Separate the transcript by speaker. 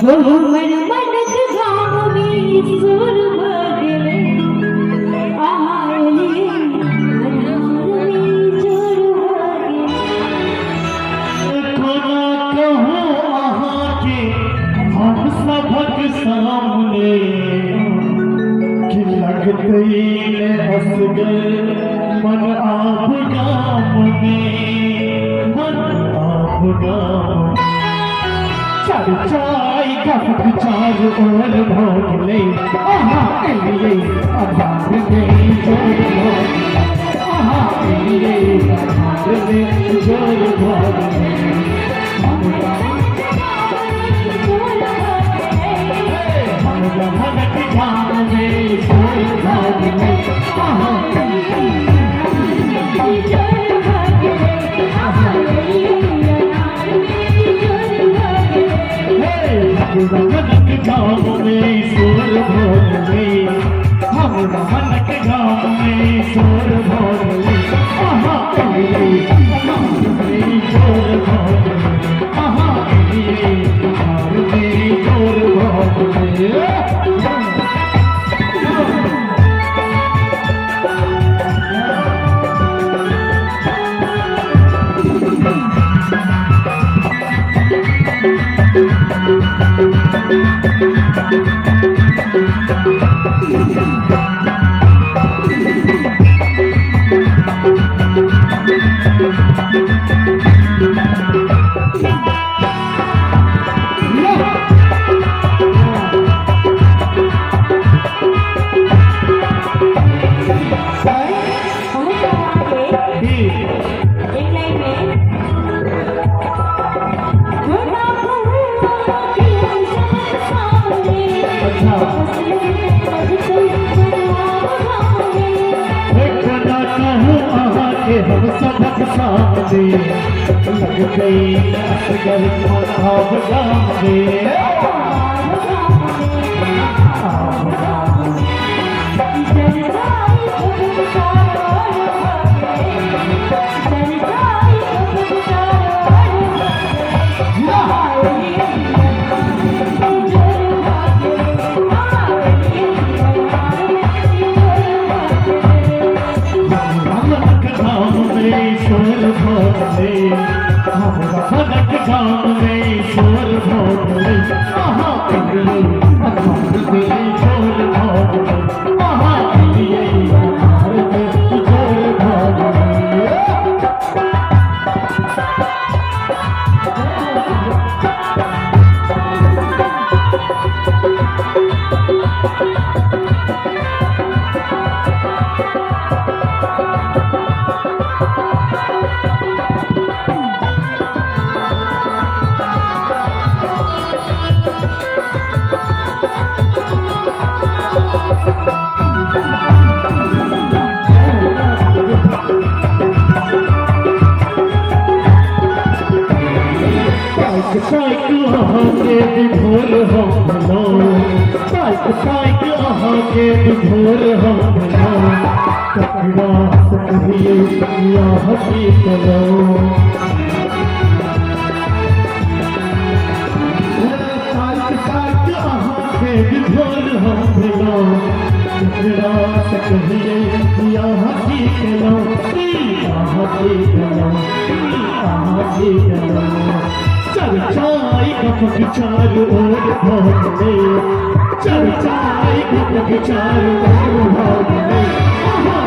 Speaker 1: हमर मनक गाम में सुर भगले आले अनार में जोर भगले
Speaker 2: कोना कहूँ अहाँ के हम सबक सामने कि लगते ने असगर मन आप गाम में मन आप गाम चर्चाई कप चार और भोगले आहा एलिए आधार में जोर भोगले आहा एलिए आधार में जोर भोगले भगत गाम में जोर भोगले आहा मनक गाँव में सुर भोगले हम मनक गाँव में सुर भोगले आहा एलिए आधार में जोर भोगले आहा एलिए आधार में जोर भोगले हम सबक सामने लग गई असगर आप गाम भगत गाँव में शोर भोगले आहा एलिए आधार में जोर भोगले आहा एलिए आधार में जोर भोगले साइकिल अहाँ के विभोर हम भलो साइकिल अहाँ के विभोर हम भलो ककरा सकहिए दुनिया हसी कलो साइकिल अहाँ के विभोर हम भलो ककरा सकहिए दुनिया हसी कलो हसी कलो चर्चाई कप चार और भोगले चर्चाई कप चार और भोगले आहा